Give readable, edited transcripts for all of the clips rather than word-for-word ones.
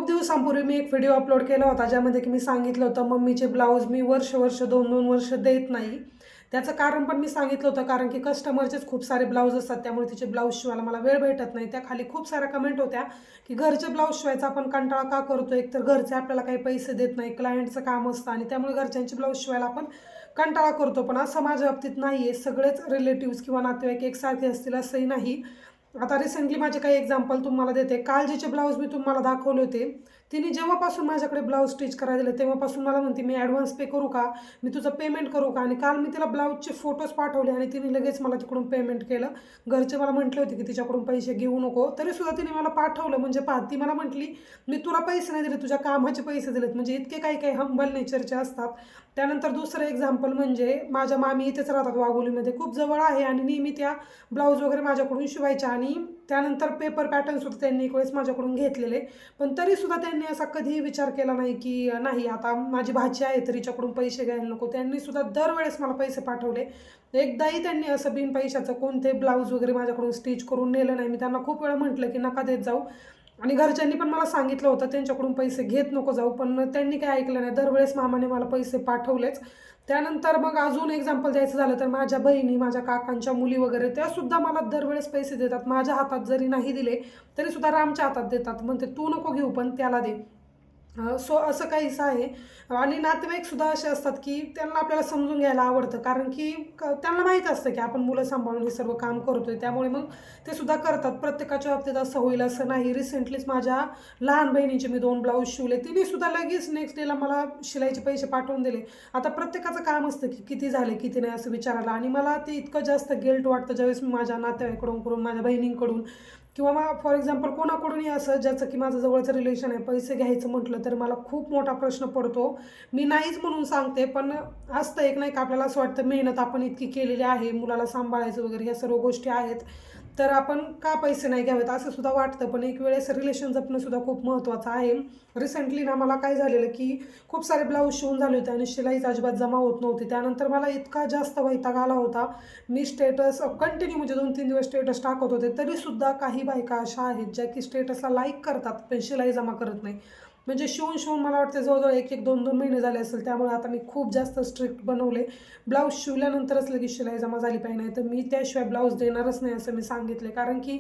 खूप दिवसांपूर्वी मी एक व्हिडिओ अपलोड केला होता ज्यामध्ये की मी सांगितलं होतं मम्मीचे ब्लाऊज मी वर्ष वर्ष 2-2 वर्ष देत नाही. त्याचं कारण पण मी सांगितलं होतं, कारण की कस्टमरचेच खूप सारे ब्लाऊज असतात, त्यामुळे तिचे ब्लाऊज शिवायला मला वेळ भेटत नाही. त्याखाली खूप साऱ्या कमेंट होत्या की घरचे ब्लाऊज शिवायचा आपण कंटाळा का करतो, एकतर घरचे आपल्याला काही पैसे देत नाही, क्लायंटचं काम असतं आणि त्यामुळे घरच्यांचे ब्लाऊज शिवायला आपण कंटाळा करतो. पण असं माझ्या बाबतीत नाही आहे. सगळेच रिलेटिव्स किंवा नातेवाईक एकसारखे असतील असंही नाही. आता रिसेंटली माझे काही एक्झाम्पल तुम्हाला देते. काल जिचे ब्लाऊज मी तुम्हाला दाखवले होते, तिने जेव्हापासून माझ्याकडे ब्लाऊज स्टिच करायला दिले तेव्हापासून मला म्हणते, "मी ॲडव्हान्स पे करू का? मी तुझं पेमेंट करू का?" आणि काल मी तिला ब्लाऊजचे फोटोज पाठवले आणि तिने लगेच मला तिकडून पेमेंट केलं. घरचे मला म्हटले होते की तिच्याकडून पैसे घेऊ नको, तरीसुद्धा तिने मला पाठवलं. म्हणजे पहा, ती मला म्हटली, "मी तुला पैसे नाही दिले, तुझ्या कामाचे पैसे दिलेत." म्हणजे इतके काही काही हंबल नेचरचे असतात. त्यानंतर दुसरं एक्झाम्पल म्हणजे माझ्या मामी इथेच राहतात वाघोलीमध्ये, खूप जवळ आहे आणि नेहमी त्या ब्लाऊज वगैरे माझ्याकडून शिवायच्या आणि त्यानंतर पेपर पॅटर्नसुद्धा त्यांनी एक वेळेस माझ्याकडून घेतलेले. पण तरीसुद्धा त्यांनी असा कधीही विचार केला नाही की नाही आता माझी भाची आहे तर हिच्याकडून पैसे घ्यायला नको. त्यांनीसुद्धा दरवेळेस मला पैसे पाठवले. एकदाही त्यांनी असं बिन पैशाचं कोणते ब्लाऊज वगैरे माझ्याकडून स्टिच करून नेलं नाही. मी त्यांना खूप वेळा म्हटलं की नका देत जाऊ आणि घरच्यांनी पण मला सांगितलं होतं त्यांच्याकडून पैसे घेत नको जाऊ, पण त्यांनी काही ऐकलं नाही. दरवेळेस मामाने मला पैसे पाठवलेच. त्यानंतर मग अजून एक्झाम्पल द्यायचं झालं तर माझ्या बहिणी, माझ्या काकांच्या मुली वगैरे त्यासुद्धा मला दरवेळेस पैसे देतात. माझ्या हातात जरी नाही दिले तरीसुद्धा रामच्या हातात देतात. म्हणते, "तू नको घेऊ पण त्याला दे." सो असं काहीसं आहे. आणि नातेवाईकसुद्धा असे असतात की त्यांना आपल्याला समजून घ्यायला आवडतं, कारण की त्यांना माहीत असतं की आपण मुलं सांभाळून हे सर्व काम करतोय, त्यामुळे मग ते सुद्धा करतात. प्रत्येकाच्या बाबतीत असं होईल असं नाही. रिसेंटलीच माझ्या लहान बहिणीचे मी 2 ब्लाऊज शिवले. तिने सुद्धा लगेच नेक्स्ट डेला मला शिलाईचे पैसे पाठवून दिले. आता प्रत्येकाचं काम असतं की किती झाले किती नाही असं विचारायला, आणि मला ते इतकं जास्त गिल्ट वाटतं ज्यावेळेस मी माझ्या नातेवाईकांकडून, माझ्या बहिणींकडून किंवा मग फॉर एक्झाम्पल कोणाकडूनही असं ज्याचं की माझं जवळचं रिलेशन आहे, पैसे घ्यायचं म्हटलं तर मला खूप मोठा प्रश्न पडतो. मी नाहीच म्हणून सांगते, पण असतं एक नाही का आपल्याला असं वाटतं मेहनत आपण इतकी केलेली आहे, मुलाला सांभाळायचं वगैरे ह्या सर्व गोष्टी आहेत, तर आपण का पैसे नाही घ्यावेत असं सुद्धा वाटतं. पण एक वेळेस रिलेशन जपणं सुद्धा खूप महत्त्वाचं आहे. रिसेंटली ना मला काय झालेलं की खूप सारे ब्लाऊज शिवून झाले होते आणि शिलाईच अजिबात जमा होत नव्हती. त्यानंतर मला इतका जास्त वैताग आला होता. मी स्टेटस कंटिन्यू म्हणजे 2-3 दिवस स्टेटस टाकत होते, तरीसुद्धा काही बायका अशा आहेत ज्या की स्टेटसला लाईक करतात पण शिलाई जमा करत नाही. म्हणजे शिवून मला वाटतं जवळजवळ 1-1, 2-2 महिने झाले असेल. त्यामुळे आता मी खूप जास्त स्ट्रिक्ट बनवले. ब्लाऊज शिवल्यानंतरच लगेच शिलाई जमा झाली पाहिजे, नाही तर मी त्याशिवाय ब्लाऊज देणारच नाही असं मी सांगितले. कारण की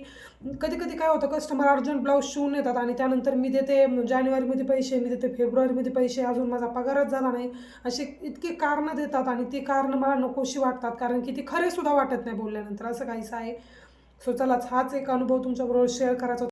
कधी-कधी काय होतं, कस्टमर अर्जंट ब्लाऊज शिवून येतात आणि त्यानंतर मी देते जानेवारीमध्ये पैसे, मी देते फेब्रुवारीमध्ये पैसे, अजून माझा पगारच झाला नाही. अशी इतकी कारणं देतात आणि ती कारणं मला नकोशी वाटतात, कारण की ती खरेसुद्धा वाटत नाही बोलल्यानंतर, असं काहीसं आहे. सो चलाच हाच एक अनुभव तुमच्याबरोबर शेअर करायचा होता.